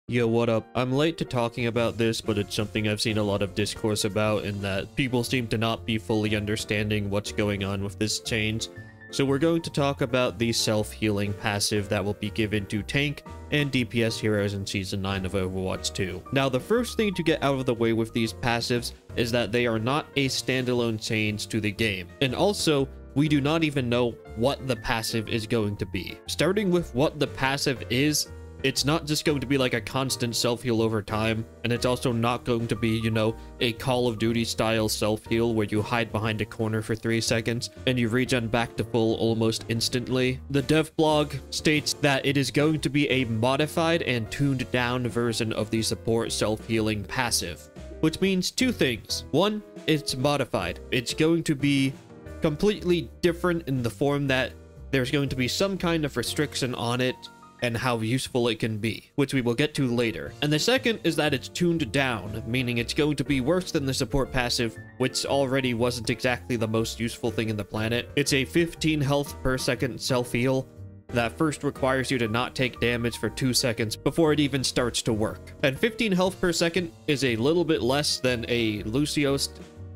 Yo, what up? I'm late to talking about this, but it's something I've seen a lot of discourse about, in that people seem to not be fully understanding what's going on with this change. So we're going to talk about the self-healing passive that will be given to tank and DPS heroes in Season 9 of Overwatch 2. Now, the first thing to get out of the way with these passives is that they are not a standalone change to the game. And also, we do not even know what the passive is going to be. Starting with what the passive is, it's not just going to be like a constant self-heal over time, and it's also not going to be, you know, a Call of Duty style self-heal where you hide behind a corner for 3 seconds and you regen back to full almost instantly. The dev blog states that it is going to be a modified and tuned down version of the support self-healing passive, which means two things. One, it's modified. It's going to be completely different in the form that there's going to be some kind of restriction on it and how useful it can be, which we will get to later. And the second is that it's tuned down, meaning it's going to be worse than the support passive, which already wasn't exactly the most useful thing in the planet. It's a 15 health per second self-heal that first requires you to not take damage for 2 seconds before it even starts to work. And 15 health per second is a little bit less than a Lucio's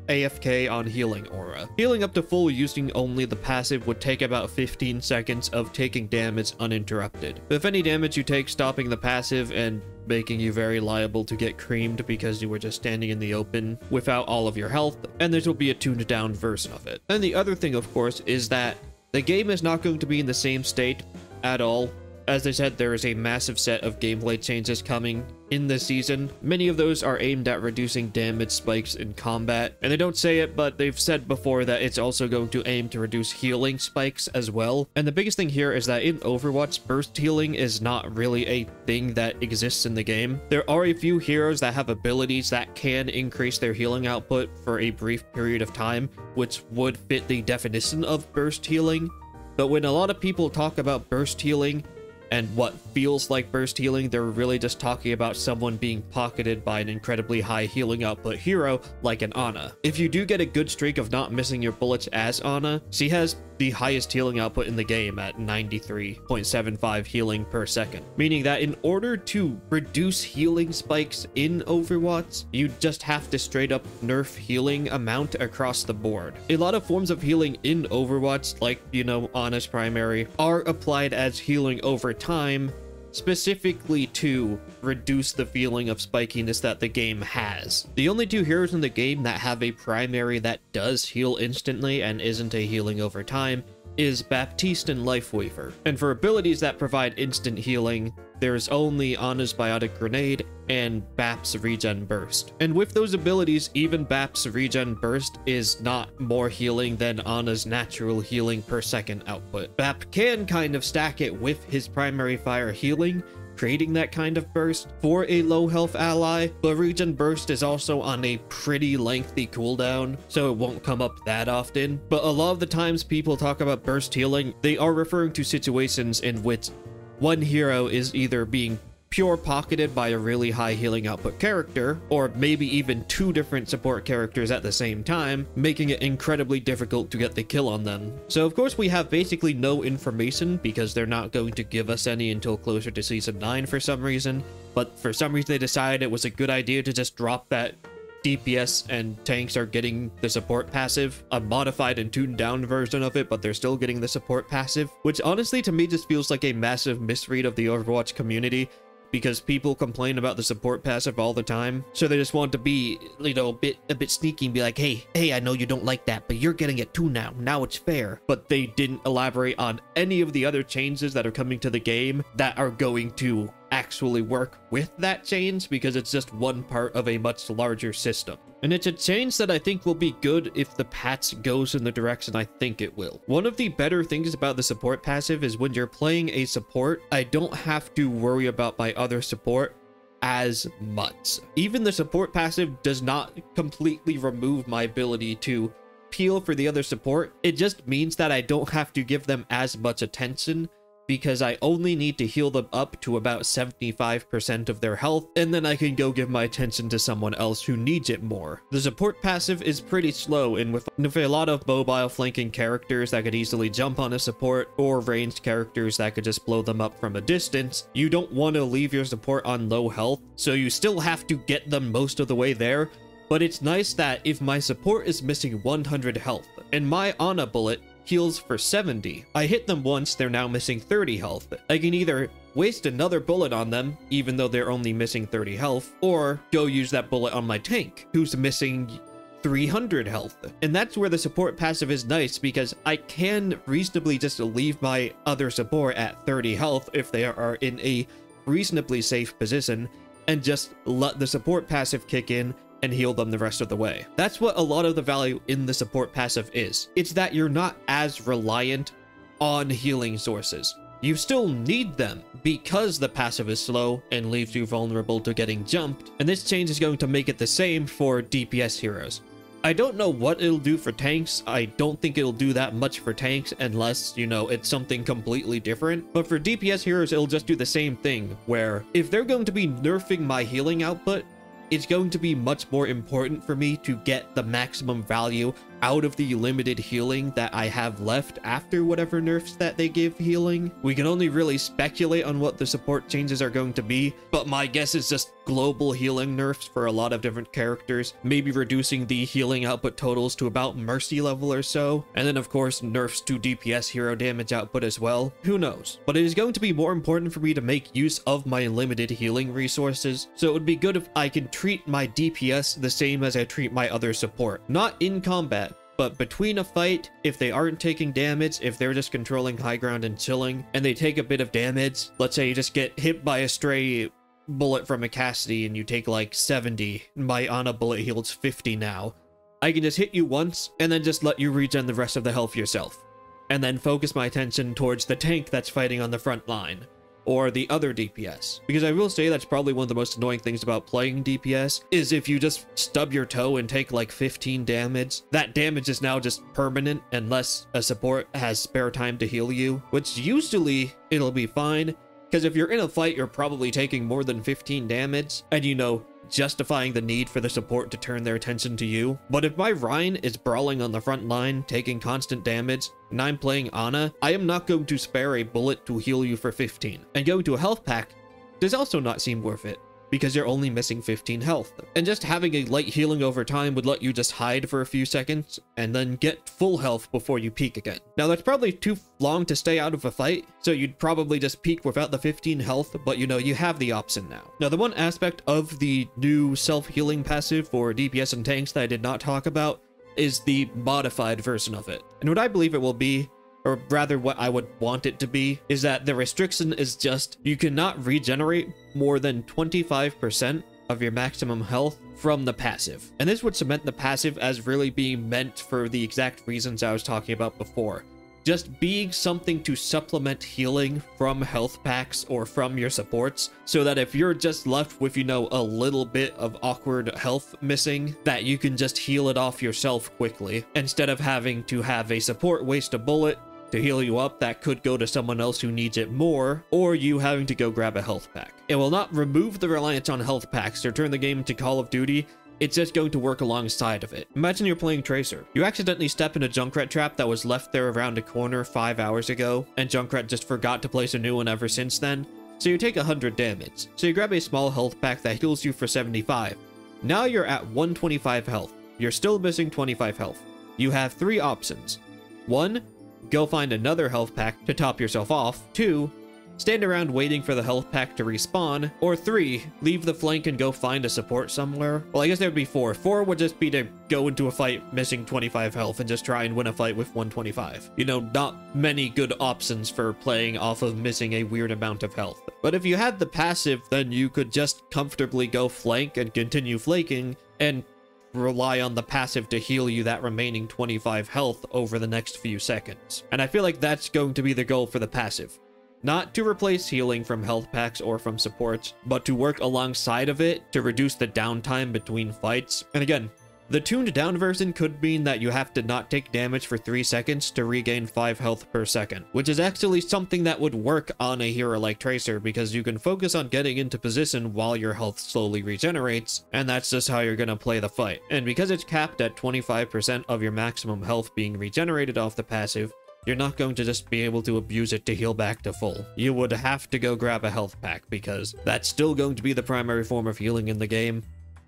AFK on healing aura. Healing up to full using only the passive would take about 15 seconds of taking damage uninterrupted. If any damage you take stopping the passive and making you very liable to get creamed because you were just standing in the open without all of your health, and this will be a tuned down version of it. And the other thing, of course, is that the game is not going to be in the same state at all. As I said, there is a massive set of gameplay changes coming in this season. Many of those are aimed at reducing damage spikes in combat. And they don't say it, but they've said before that it's also going to aim to reduce healing spikes as well. And the biggest thing here is that in Overwatch, burst healing is not really a thing that exists in the game. There are a few heroes that have abilities that can increase their healing output for a brief period of time, which would fit the definition of burst healing. But when a lot of people talk about burst healing, and what feels like burst healing, they're really just talking about someone being pocketed by an incredibly high healing output hero like an Ana. If you do get a good streak of not missing your bullets as Ana, she has the highest healing output in the game at 93.75 healing per second, meaning that in order to reduce healing spikes in Overwatch, you just have to straight up nerf healing amount across the board. A lot of forms of healing in Overwatch, like, you know, Ana's primary, are applied as healing over time, specifically to reduce the feeling of spikiness that the game has. The only two heroes in the game that have a primary that does heal instantly and isn't a healing over time is Baptiste and Lifeweaver. And for abilities that provide instant healing, there's only Ana's Biotic Grenade and Bap's Regen Burst. And with those abilities, even Bap's Regen Burst is not more healing than Ana's natural healing per second output. Bap can kind of stack it with his primary fire healing, creating that kind of burst for a low health ally, but Regen Burst is also on a pretty lengthy cooldown, so it won't come up that often. But a lot of the times people talk about burst healing, they are referring to situations in which one hero is either being pure pocketed by a really high healing output character, or maybe even two different support characters at the same time, making it incredibly difficult to get the kill on them. So of course we have basically no information because they're not going to give us any until closer to Season 9 for some reason, but for some reason they decided it was a good idea to just drop that DPS and tanks are getting the support passive, a modified and tuned down version of it, but they're still getting the support passive, which honestly to me just feels like a massive misread of the Overwatch community, because people complain about the support passive all the time, so they just want to be, you know, a bit sneaky and be like, hey, I know you don't like that, but you're getting it too now it's fair. But they didn't elaborate on any of the other changes that are coming to the game that are going to actually work with that change, because it's just one part of a much larger system. And it's a change that I think will be good if the patch goes in the direction I think it will. One of the better things about the support passive is when you're playing a support, I don't have to worry about my other support as much. Even the support passive does not completely remove my ability to peel for the other support. It just means that I don't have to give them as much attention because I only need to heal them up to about 75% of their health, and then I can go give my attention to someone else who needs it more. The support passive is pretty slow, and with a lot of mobile flanking characters that could easily jump on a support, or ranged characters that could just blow them up from a distance, you don't want to leave your support on low health, so you still have to get them most of the way there. But it's nice that if my support is missing 100 health, and my Ana bullet heals for 70, I hit them once, they're now missing 30 health. I can either waste another bullet on them, even though they're only missing 30 health, or go use that bullet on my tank, who's missing 300 health. And that's where the support passive is nice, because I can reasonably just leave my other support at 30 health if they are in a reasonably safe position, and just let the support passive kick in and heal them the rest of the way. That's what a lot of the value in the support passive is. It's that you're not as reliant on healing sources. You still need them because the passive is slow and leaves you vulnerable to getting jumped, and this change is going to make it the same for DPS heroes. I don't know what it'll do for tanks. I don't think it'll do that much for tanks unless, you know, it's something completely different. But for DPS heroes, it'll just do the same thing, where if they're going to be nerfing my healing output, it's going to be much more important for me to get the maximum value out of the limited healing that I have left after whatever nerfs that they give healing. We can only really speculate on what the support changes are going to be, but my guess is just global healing nerfs for a lot of different characters, maybe reducing the healing output totals to about mercy level or so, and then of course nerfs to DPS hero damage output as well. Who knows? But it is going to be more important for me to make use of my limited healing resources, so it would be good if I can treat my DPS the same as I treat my other support. Not in combat, but between a fight, if they aren't taking damage, if they're just controlling high ground and chilling, and they take a bit of damage, let's say you just get hit by a stray bullet from a Cassidy and you take like 70, my Ana bullet heals 50 now, I can just hit you once and then just let you regen the rest of the health yourself, and then focus my attention towards the tank that's fighting on the front line, or the other DPS. Because I will say that's probably one of the most annoying things about playing DPS, is if you just stub your toe and take like 15 damage, that damage is now just permanent unless a support has spare time to heal you, which usually it'll be fine, because if you're in a fight, you're probably taking more than 15 damage, and you know, justifying the need for the support to turn their attention to you. But if my Rein is brawling on the front line, taking constant damage, and I'm playing Ana, I am not going to spare a bullet to heal you for 15. And going to a health pack does also not seem worth it, because you're only missing 15 health. And just having a light healing over time would let you just hide for a few seconds, and then get full health before you peek again. Now that's probably too long to stay out of a fight, so you'd probably just peek without the 15 health, but you know, you have the option now. Now the one aspect of the new self-healing passive for DPS and tanks that I did not talk about is the modified version of it. And what I believe it will be, or rather what I would want it to be, is that the restriction is just you cannot regenerate more than 25% of your maximum health from the passive. And this would cement the passive as really being meant for the exact reasons I was talking about before. Just being something to supplement healing from health packs or from your supports, so that if you're just left with, you know, a little bit of awkward health missing, that you can just heal it off yourself quickly, instead of having to have a support waste a bullet to heal you up that could go to someone else who needs it more, or you having to go grab a health pack. It will not remove the reliance on health packs or turn the game into Call of Duty. It's just going to work alongside of it. Imagine you're playing Tracer. You accidentally step in a Junkrat trap that was left there around a corner 5 hours ago, and Junkrat just forgot to place a new one ever since then, so you take 100 damage. So you grab a small health pack that heals you for 75. Now you're at 125 health. You're still missing 25 health. You have 3 options. 1, go find another health pack to top yourself off. 2, stand around waiting for the health pack to respawn. Or 3, leave the flank and go find a support somewhere. Well, I guess there would be 4. 4 would just be to go into a fight missing 25 health and just try and win a fight with 125. You know, not many good options for playing off of missing a weird amount of health. But if you had the passive, then you could just comfortably go flank and continue flanking and rely on the passive to heal you that remaining 25 health over the next few seconds. And I feel like that's going to be the goal for the passive. Not to replace healing from health packs or from supports, but to work alongside of it to reduce the downtime between fights. And again, The tuned down version could mean that you have to not take damage for 3 seconds to regain 5 health per second, which is actually something that would work on a hero like Tracer because you can focus on getting into position while your health slowly regenerates, and that's just how you're gonna play the fight. And because it's capped at 25% of your maximum health being regenerated off the passive, you're not going to just be able to abuse it to heal back to full. You would have to go grab a health pack because that's still going to be the primary form of healing in the game.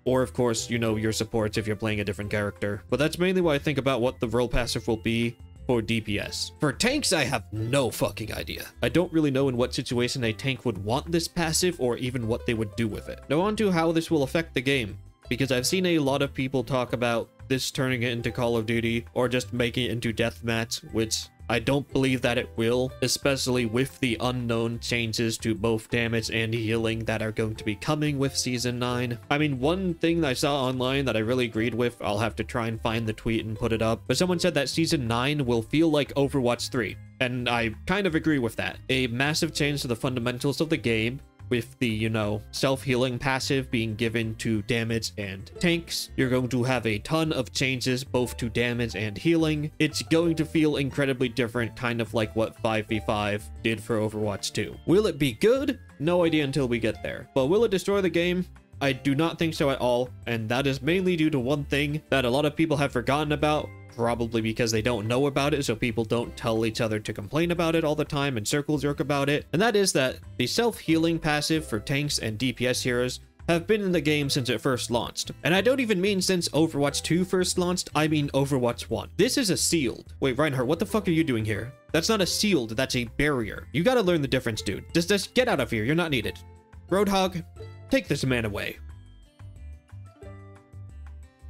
Or of course, you know, your supports if you're playing a different character. But that's mainly what I think about what the role passive will be for DPS. For tanks, I have no fucking idea. I don't really know in what situation a tank would want this passive or even what they would do with it. Now on to how this will affect the game, because I've seen a lot of people talk about this turning it into Call of Duty or just making it into deathmatch, which I don't believe that it will, especially with the unknown changes to both damage and healing that are going to be coming with Season 9. I mean, one thing that I saw online that I really agreed with, I'll have to try and find the tweet and put it up, but someone said that Season 9 will feel like Overwatch 3, and I kind of agree with that. A massive change to the fundamentals of the game, with the, you know, self-healing passive being given to damage and tanks. You're going to have a ton of changes both to damage and healing. It's going to feel incredibly different, kind of like what 5v5 did for Overwatch 2. Will it be good? No idea until we get there. But will it destroy the game? I do not think so at all, and that is mainly due to one thing that a lot of people have forgotten about, probably because they don't know about it, so people don't tell each other to complain about it all the time and circle jerk about it, and that is that the self-healing passive for tanks and DPS heroes have been in the game since it first launched. And I don't even mean since Overwatch 2 first launched, I mean Overwatch 1. This is a sealed. Wait, Reinhardt, what the fuck are you doing here? That's not a sealed, that's a barrier. You gotta learn the difference, dude. Just get out of here, you're not needed. Roadhog, take this man away.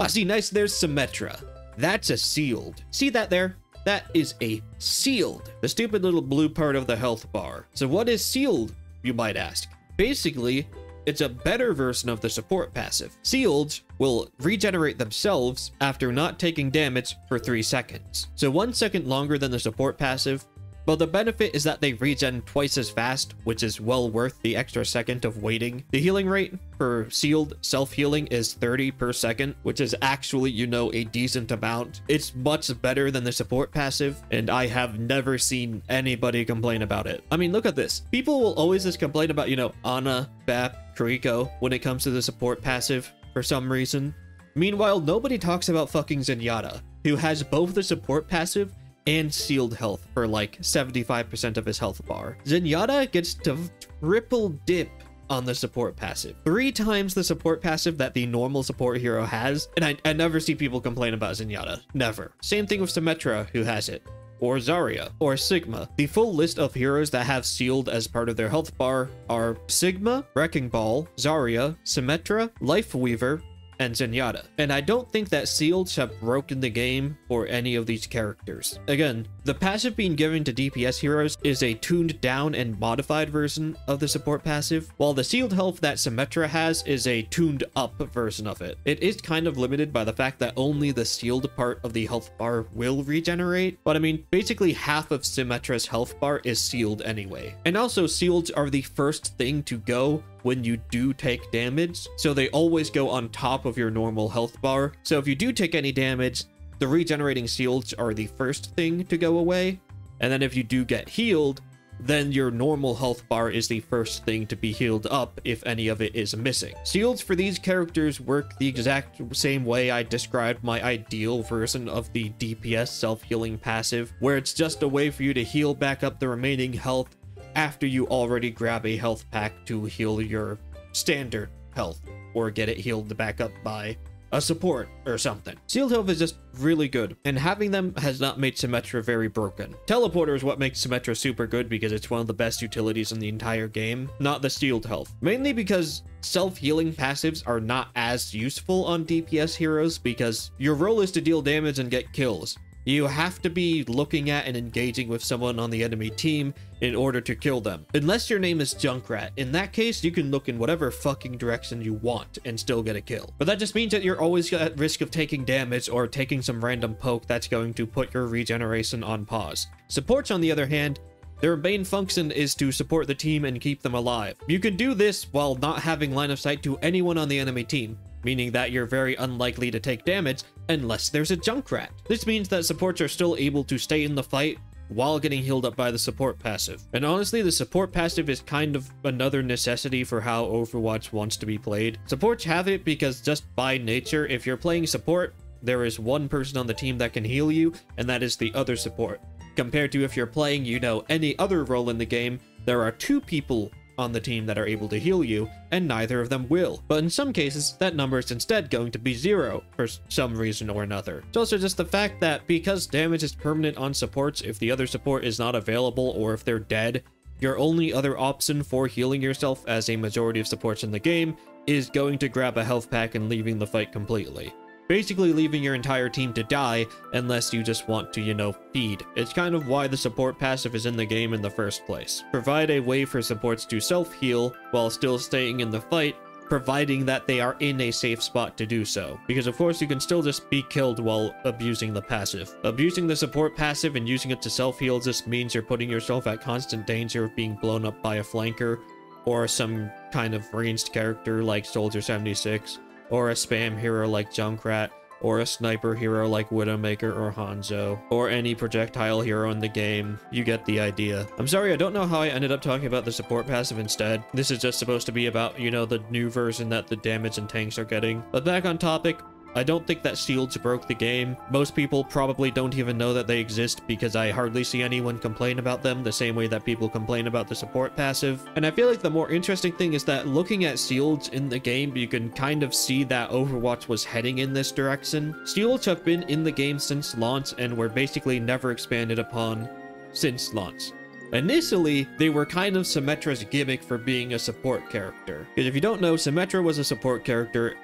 Ah, see, nice, there's Symmetra. That's a sealed. See that there? That is a sealed. The stupid little blue part of the health bar. So what is sealed, you might ask? Basically, it's a better version of the support passive. Sealed will regenerate themselves after not taking damage for 3 seconds. So 1 second longer than the support passive, but the benefit is that they regen twice as fast, which is well worth the extra second of waiting. The healing rate for sealed self-healing is 30 per second, which is actually, you know, a decent amount. It's much better than the support passive, and I have never seen anybody complain about it. I mean, look at this. People will always just complain about, you know, Ana, Bap, KarQ when it comes to the support passive for some reason. Meanwhile, nobody talks about fucking Zenyatta, who has both the support passive and sealed health for like 75% of his health bar. Zenyatta gets to triple dip on the support passive. 3 times the support passive that the normal support hero has, and I never see people complain about Zenyatta. Never. Same thing with Symmetra, who has it. Or Zarya, or Sigma. The full list of heroes that have sealed as part of their health bar are Sigma, Wrecking Ball, Zarya, Symmetra, Lifeweaver, and Zenyatta. And I don't think that seals have broken the game for any of these characters. Again, the passive being given to DPS heroes is a tuned down and modified version of the support passive, while the sealed health that Symmetra has is a tuned up version of it. It is kind of limited by the fact that only the sealed part of the health bar will regenerate, but I mean, basically half of Symmetra's health bar is sealed anyway. And also, seals are the first thing to go when you do take damage, so they always go on top of your normal health bar. So if you do take any damage, the regenerating seals are the first thing to go away, and then if you do get healed, then your normal health bar is the first thing to be healed up if any of it is missing. Seals for these characters work the exact same way I described my ideal version of the DPS self-healing passive, where it's just a way for you to heal back up the remaining health after you already grab a health pack to heal your standard health, or get it healed back up by a support or something. Sealed health is just really good, and having them has not made Symmetra very broken. Teleporter is what makes Symmetra super good because it's one of the best utilities in the entire game, not the sealed health. Mainly because self-healing passives are not as useful on DPS heroes because your role is to deal damage and get kills. You have to be looking at and engaging with someone on the enemy team in order to kill them. Unless your name is Junkrat. In that case, you can look in whatever fucking direction you want and still get a kill. But that just means that you're always at risk of taking damage or taking some random poke that's going to put your regeneration on pause. Supports, on the other hand, their main function is to support the team and keep them alive. You can do this while not having line of sight to anyone on the enemy team. meaning that you're very unlikely to take damage unless there's a Junkrat. This means that supports are still able to stay in the fight while getting healed up by the support passive. And honestly, the support passive is kind of another necessity for how Overwatch wants to be played. Supports have it because just by nature, if you're playing support, there is one person on the team that can heal you, and that is the other support. Compared to if you're playing, you know, any other role in the game, there are two people on the team that are able to heal you, and neither of them will. But in some cases, that number is instead going to be 0 for some reason or another. It's also just the fact that because damage is permanent on supports, if the other support is not available or if they're dead, your only other option for healing yourself, as a majority of supports in the game, is going to grab a health pack and leaving the fight completely. Basically leaving your entire team to die unless you just want to, you know, feed. It's kind of why the support passive is in the game in the first place. Provide a way for supports to self-heal while still staying in the fight, providing that they are in a safe spot to do so. Because of course you can still just be killed while abusing the passive. Abusing the support passive and using it to self-heal just means you're putting yourself at constant danger of being blown up by a flanker, or some kind of ranged character like Soldier 76. Or a spam hero like Junkrat, or a sniper hero like Widowmaker or Hanzo, or any projectile hero in the game. You get the idea. I'm sorry, I don't know how I ended up talking about the support passive instead. This is just supposed to be about, you know, the new version that the damage and tanks are getting. But back on topic, I don't think that shields broke the game. Most people probably don't even know that they exist because I hardly see anyone complain about them the same way that people complain about the support passive. And I feel like the more interesting thing is that looking at shields in the game, you can kind of see that Overwatch was heading in this direction. Shields have been in the game since launch and were basically never expanded upon since launch. Initially, they were kind of Symmetra's gimmick for being a support character. Because if you don't know, Symmetra was a support character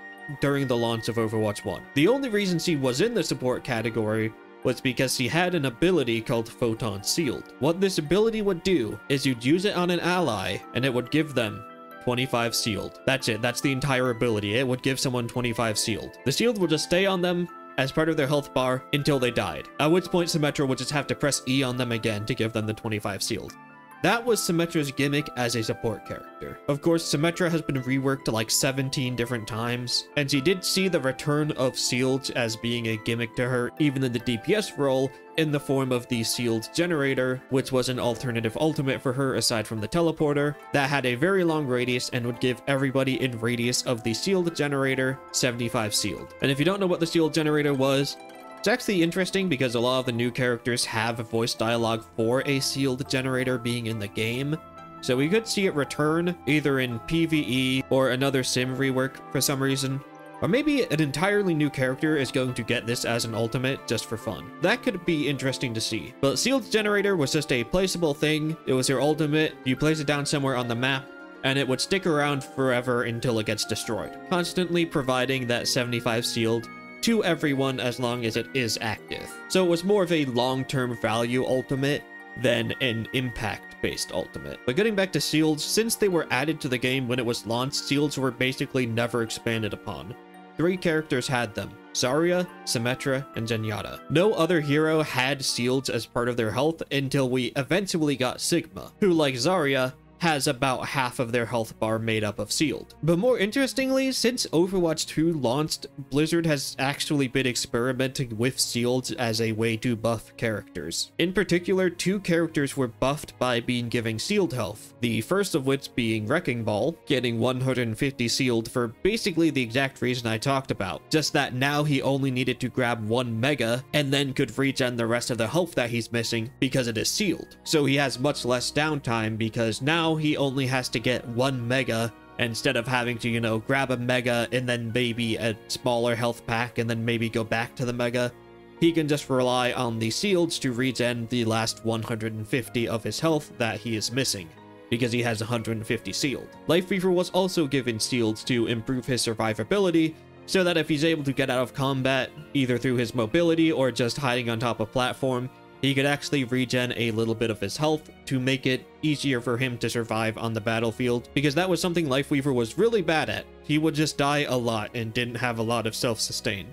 during the launch of Overwatch 1. The only reason she was in the support category was because she had an ability called Photon Shield. What this ability would do is you'd use it on an ally and it would give them 25 shield. That's it. That's the entire ability. It would give someone 25 shield. The shield would just stay on them as part of their health bar until they died, at which point Symmetra would just have to press E on them again to give them the 25 shield. That was Symmetra's gimmick as a support character. Of course, Symmetra has been reworked like 17 different times, and she did see the return of shields as being a gimmick to her, even in the DPS role, in the form of the shield generator, which was an alternative ultimate for her aside from the teleporter, that had a very long radius and would give everybody in radius of the shield generator 75 shield. And if you don't know what the shield generator was, it's actually interesting because a lot of the new characters have a voice dialogue for a shield generator being in the game. So we could see it return either in PvE or another sim rework for some reason. Or maybe an entirely new character is going to get this as an ultimate just for fun. That could be interesting to see. But shield generator was just a placeable thing. It was your ultimate. You place it down somewhere on the map, and it would stick around forever until it gets destroyed, constantly providing that 75 shield to everyone as long as it is active. So it was more of a long-term value ultimate than an impact-based ultimate. But getting back to shields, since they were added to the game when it was launched, shields were basically never expanded upon. 3 characters had them: Zarya, Symmetra, and Zenyatta. No other hero had shields as part of their health until we eventually got Sigma, who, like Zarya, has about half of their health bar made up of shield. But more interestingly, since Overwatch 2 launched, Blizzard has actually been experimenting with shields as a way to buff characters. In particular, 2 characters were buffed by being given shield health, the first of which being Wrecking Ball, getting 150 shield for basically the exact reason I talked about, just that now he only needed to grab 1 mega and then could regen the rest of the health that he's missing because it is shield. So he has much less downtime because now he only has to get 1 mega instead of having to, you know, grab a mega and then maybe a smaller health pack and then maybe go back to the mega. He can just rely on the shields to regen the last 150 of his health that he is missing, because he has 150 shield. Lifeweaver was also given shields to improve his survivability, so that if he's able to get out of combat, either through his mobility or just hiding on top of platform, he could actually regen a little bit of his health to make it easier for him to survive on the battlefield, because that was something Lifeweaver was really bad at. He would just die a lot and didn't have a lot of self-sustain.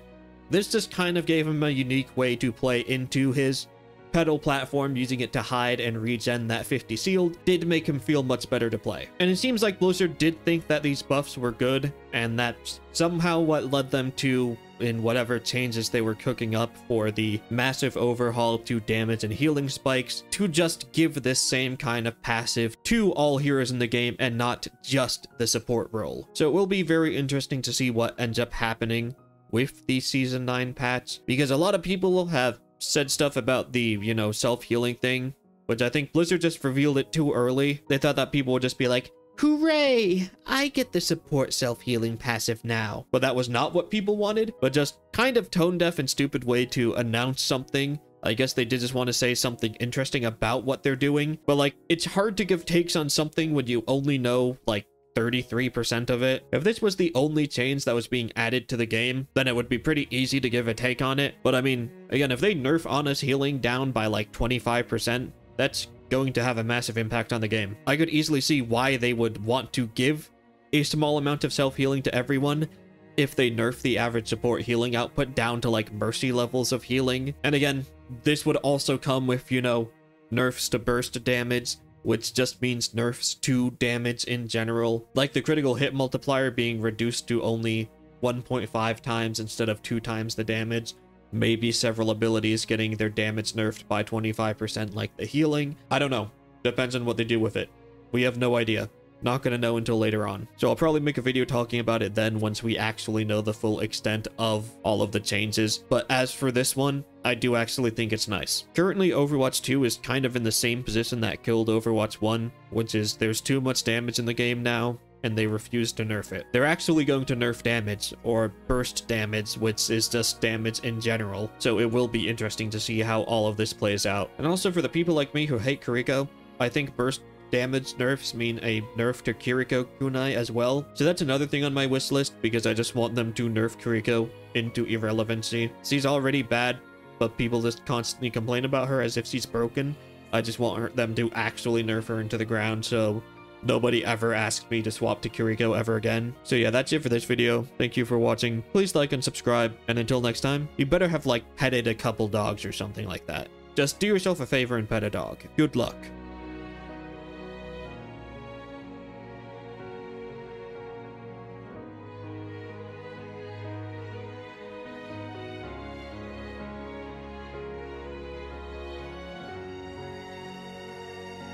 This just kind of gave him a unique way to play into his pedal platform, using it to hide and regen that 50 shield, did make him feel much better to play. And it seems like Blizzard did think that these buffs were good, and that's somehow what led them to, in whatever changes they were cooking up for the massive overhaul to damage and healing spikes, to just give this same kind of passive to all heroes in the game and not just the support role. So it will be very interesting to see what ends up happening with the Season 9 patch, because a lot of people have said stuff about the, you know, self-healing thing, which I think Blizzard just revealed it too early. They thought that people would just be like, hooray, I get the support self-healing passive now. But that was not what people wanted, but just kind of tone-deaf and stupid way to announce something. I guess they did just want to say something interesting about what they're doing, but like, it's hard to give takes on something when you only know like 33% of it. If this was the only change that was being added to the game, then it would be pretty easy to give a take on it. But I mean, again, if they nerf honest healing down by like 25%, that's going to have a massive impact on the game. I could easily see why they would want to give a small amount of self-healing to everyone if they nerf the average support healing output down to like mercy levels of healing. And again, this would also come with, you know, nerfs to burst damage, which just means nerfs to damage in general, like the critical hit multiplier being reduced to only 1.5 times instead of 2 times the damage. Maybe several abilities getting their damage nerfed by 25% like the healing. I don't know. Depends on what they do with it. We have no idea. Not gonna know until later on. So I'll probably make a video talking about it then once we actually know the full extent of all of the changes. But as for this one, I do actually think it's nice. Currently, Overwatch 2 is kind of in the same position that killed Overwatch 1, which is there's too much damage in the game now, and they refuse to nerf it. They're actually going to nerf damage, or burst damage, which is just damage in general. So it will be interesting to see how all of this plays out. And also for the people like me who hate KarQ, I think burst damage nerfs mean a nerf to Kiriko kunai as well. So that's another thing on my wish list, because I just want them to nerf Kiriko into irrelevancy. She's already bad, but people just constantly complain about her as if she's broken. I just want them to actually nerf her into the ground, so nobody ever asks me to swap to Kiriko ever again. So yeah, that's it for this video. Thank you for watching. Please like and subscribe, and until next time, you better have like petted a couple dogs or something like that. Just do yourself a favor and pet a dog. Good luck.